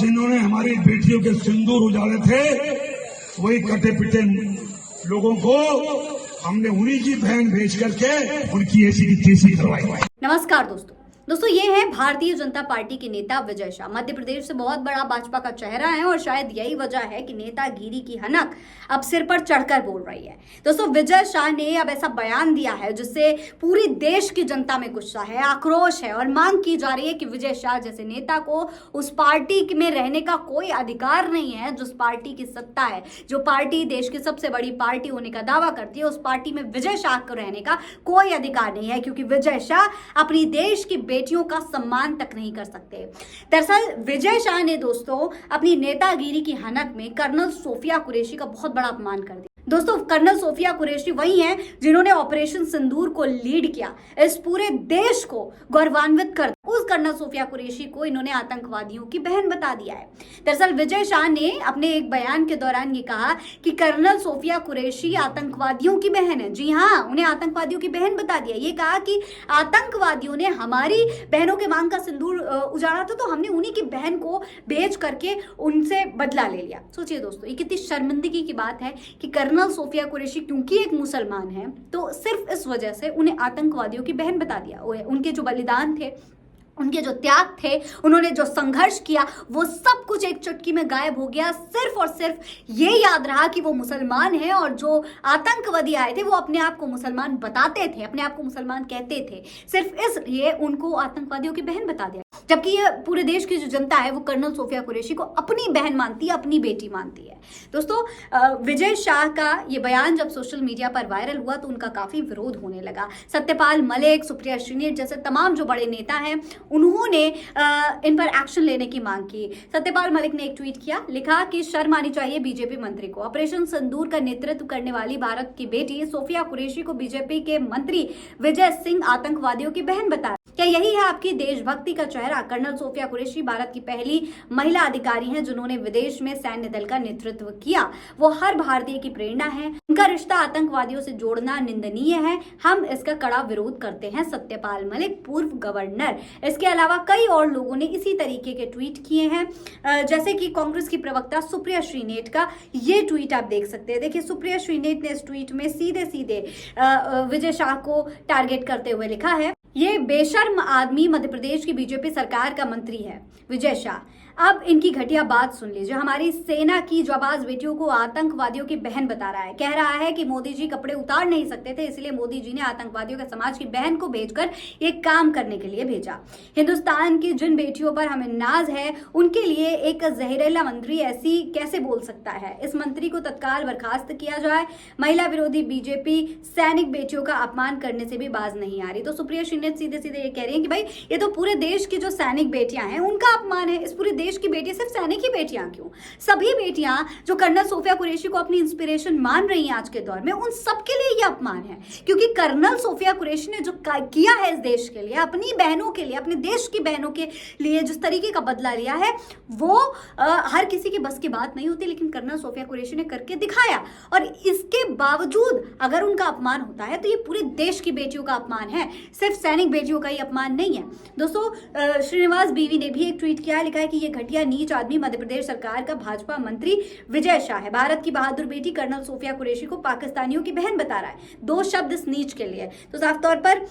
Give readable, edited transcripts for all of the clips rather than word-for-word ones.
जिन्होंने हमारी बेटियों के सिंदूर उजाले थे, वही कटे पिटे लोगों को हमने उन्हीं की बहन भेज करके उनकी ऐसी की तैसी करवाई। नमस्कार दोस्तों ये है भारतीय जनता पार्टी के नेता विजय शाह। मध्य प्रदेश से बहुत बड़ा भाजपा का चेहरा है और शायद यही वजह है कि नेतागिरी की हनक अब सिर पर चढ़कर बोल रही है। दोस्तों विजय शाह ने अब ऐसा बयान दिया है जिससे पूरी देश की जनता में गुस्सा है, आक्रोश है और मांग की जा रही है कि विजय शाह जैसे नेता को उस पार्टी में रहने का कोई अधिकार नहीं है। जिस पार्टी की सत्ता है, जो पार्टी देश की सबसे बड़ी पार्टी होने का दावा करती है, उस पार्टी में विजय शाह को रहने का कोई अधिकार नहीं है, क्योंकि विजय शाह अपनी देश की बेटियों का सम्मान तक नहीं कर सकते। दरअसल विजय शाह ने दोस्तों अपनी नेतागिरी की हनक में कर्नल सोफिया कुरैशी का बहुत बड़ा अपमान कर दिया। दोस्तों कर्नल सोफिया कुरैशी वही हैं जिन्होंने ऑपरेशन सिंदूर को लीड किया, इस पूरे देश को गौरवान्वित कर उस कर्नल सोफिया कुरैशी को इन्होंने आतंकवादियों की बहन बता दिया है। दरअसल विजय शाह ने अपने एक बयान के दौरान ये कहा कि कर्नल सोफिया कुरैशी आतंकवादियों की बहन है। जी हाँ, उन्हें आतंकवादियों की बहन बता दिया। ये कहा कि आतंकवादियों ने हमारी बहनों के मांग का सिंदूर उजाड़ा था, तो हमने उन्हीं की बहन को बेच करके उनसे बदला ले लिया। सोचिए दोस्तों, ये कितनी शर्मिंदगी की बात है कि कर्नल सोफिया कुरैशी क्योंकि एक मुसलमान है तो सिर्फ इस वजह से उन्हें आतंकवादियों की बहन बता दिया। उनके जो बलिदान थे, उनके जो त्याग थे, उन्होंने जो संघर्ष किया, वो सब कुछ एक चुटकी में गायब हो गया। सिर्फ और सिर्फ ये याद रहा कि वो मुसलमान है और जो आतंकवादी आए थे वो अपने आप को मुसलमान बताते थे, अपने आप को मुसलमान कहते थे। सिर्फ इसलिए उनको आतंकवादियों की बहन बता दिया, जबकि ये पूरे देश की जो जनता है वो कर्नल सोफिया कुरैशी को अपनी बहन मानती है, अपनी बेटी मानती है। दोस्तों विजय शाह का ये बयान जब सोशल मीडिया पर वायरल हुआ तो उनका काफी विरोध होने लगा। सत्यपाल मलिक, सुप्रिया श्रीनेत जैसे तमाम जो बड़े नेता हैं उन्होंने इन पर एक्शन लेने की मांग की। सत्यपाल मलिक ने एक ट्वीट किया, लिखा कि शर्म आनी चाहिए बीजेपी मंत्री को। ऑपरेशन सिंदूर का नेतृत्व करने वाली भारत की बेटी सोफिया कुरैशी को बीजेपी के मंत्री विजय सिंह आतंकवादियों की बहन बताया। क्या यही है आपकी देशभक्ति का चेहरा? कर्नल सोफिया कुरैशी भारत की पहली महिला अधिकारी हैं जिन्होंने विदेश में सैन्य दल का नेतृत्व किया। वो हर भारतीय की प्रेरणा है। उनका रिश्ता आतंकवादियों से जोड़ना निंदनीय है। हम इसका कड़ा विरोध करते हैं। सत्यपाल मलिक, पूर्व गवर्नर। इसके अलावा कई और लोगों ने इसी तरीके के ट्वीट किए हैं, जैसे कि कांग्रेस की प्रवक्ता सुप्रिया श्रीनेत का ये ट्वीट आप देख सकते हैं। देखिए, सुप्रिया श्रीनेत ने इस ट्वीट में सीधे सीधे विजय शाह को टारगेट करते हुए लिखा है, ये बेशर्म आदमी मध्य प्रदेश की बीजेपी सरकार का मंत्री है विजय शाह। अब इनकी घटिया बात सुन लीजिए। हमारी सेना की जाबाज बेटियों को आतंकवादियों की बहन बता रहा है। कह रहा है कि मोदी जी कपड़े उतार नहीं सकते थे, इसलिए मोदी जी ने आतंकवादियों के समाज की बहन को भेजकर ये काम करने के लिए भेजा। हिंदुस्तान की जिन बेटियों पर हमें नाज है उनके लिए एक जहरीला मंत्री ऐसी कैसे बोल सकता है? इस मंत्री को तत्काल बर्खास्त किया जाए। महिला विरोधी बीजेपी सैनिक बेटियों का अपमान करने से भी बाज नहीं आ रही। तो सुप्रिया श्रीनेत सीधे सीधे ये कह रही है कि भाई ये तो पूरे देश की जो सैनिक बेटियां हैं उनका अपमान है। इस पूरे देश की बेटी सिर्फ सैनिक ही बेटियां क्यों, सभी बेटियां जो कर्नल सोफिया कुरैशी को अपनी इंस्पिरेशन मान रही हैं आज के दौर में, उन सबके लिए यह अपमान है। क्योंकि कर्नल सोफिया कुरैशी ने जो किया है इस देश के लिए, अपनी बहनों के लिए, अपने देश की बहनों के लिए जिस तरीके का बदला लिया है वो हर किसी के बस की बात नहीं होती, लेकिन कर्नल सोफिया कुरैशी ने करके दिखाया। और इसके बावजूद अगर उनका अपमान होता है तो ये पूरे देश की बेटियों का अपमान है, सिर्फ सैनिक बेटियों का ही अपमान नहीं है। दोस्तों श्रीनिवास बीवी ने भी एक ट्वीट किया, लिखा है कि ये घटिया नीच आदमी मध्य प्रदेश सरकार का भाजपा मंत्री विजय शाह है। भारत की बहादुर बेटी कर्नल सोफिया कुरैशी को पाकिस्तानियों की बहन बता रहा है। दो शब्द इस नीच के लिए। तो साफ तौर पर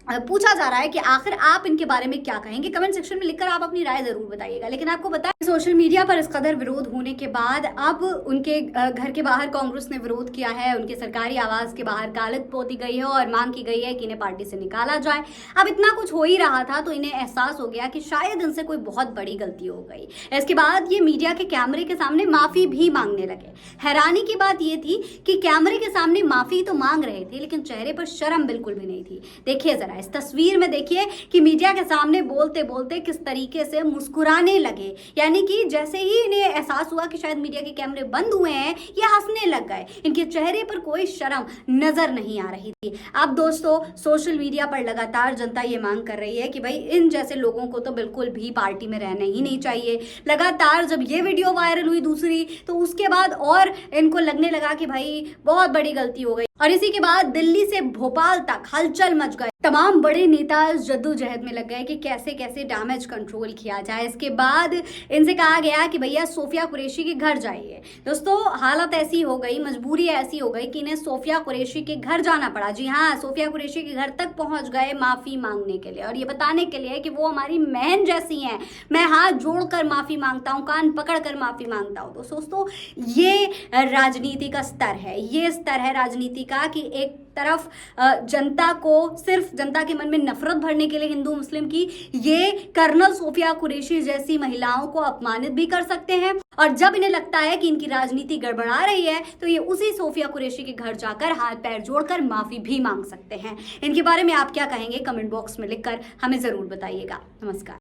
पूछा जा रहा है कि आखिर आप इनके बारे में क्या कहेंगे? कमेंट सेक्शन में लिखकर आप अपनी राय जरूर बताइएगा। लेकिन आपको बताएं, सोशल मीडिया पर इस कदर विरोध होने के बाद अब उनके घर के बाहर कांग्रेस ने विरोध किया है। उनके सरकारी आवास के बाहर कालिख पोती गई है और मांग की गई है कि इन्हें पार्टी से निकाला जाए। अब इतना कुछ हो ही रहा था तो इन्हें एहसास हो गया कि शायद इनसे कोई बहुत बड़ी गलती हो गई। इसके बाद ये मीडिया के कैमरे के सामने माफी भी मांगने लगे। हैरानी की बात ये थी कि कैमरे के सामने माफी तो मांग रहे थे लेकिन चेहरे पर शर्म बिल्कुल भी नहीं थी। देखिए जरा इस तस्वीर में, देखिए कि मीडिया के सामने बोलते बोलते किस तरीके से मुस्कुराने लगे, यानी कि जैसे ही इन्हें एहसास हुआ कि शायद मीडिया के कैमरे बंद हुए हैं, ये हंसने लग गए। इनके चेहरे पर कोई शर्म नजर नहीं आ रही थी। अब दोस्तों सोशल मीडिया पर लगातार जनता ये मांग कर रही है कि भाई इन जैसे लोगों को तो बिल्कुल भी पार्टी में रहना ही नहीं चाहिए। लगातार जब ये वीडियो वायरल हुई दूसरी, तो उसके बाद और इनको लगने लगा कि भाई बहुत बड़ी गलती हो गई। और इसी के बाद दिल्ली से भोपाल तक हलचल मच गई। तमाम बड़े नेता जद्दोजहद में लग गए कि कैसे कैसे डैमेज कंट्रोल किया जाए। इसके बाद इनसे कहा गया कि भैया सोफिया कुरैशी के घर जाइए। दोस्तों हालत ऐसी हो गई, मजबूरी ऐसी हो गई कि इन्हें सोफिया कुरैशी के घर जाना पड़ा। जी हाँ, सोफिया कुरैशी के घर तक पहुंच गए माफी मांगने के लिए और ये बताने के लिए कि वो हमारी बहन जैसी हैं, मैं हाथ जोड़कर माफी मांगता हूँ, कान पकड़कर माफी मांगता हूँ। तो दोस्तों ये राजनीति का स्तर है, ये स्तर है राजनीति का कि एक तरफ जनता को, सिर्फ जनता के मन में नफरत भरने के लिए हिंदू मुस्लिम की, ये कर्नल सोफिया कुरैशी जैसी महिलाओं को अपमानित भी कर सकते हैं। और जब इन्हें लगता है कि इनकी राजनीति गड़बड़ा रही है तो ये उसी सोफिया कुरैशी के घर जाकर हाथ पैर जोड़कर माफी भी मांग सकते हैं। इनके बारे में आप क्या कहेंगे? कमेंट बॉक्स में लिखकर हमें जरूर बताइएगा। नमस्कार।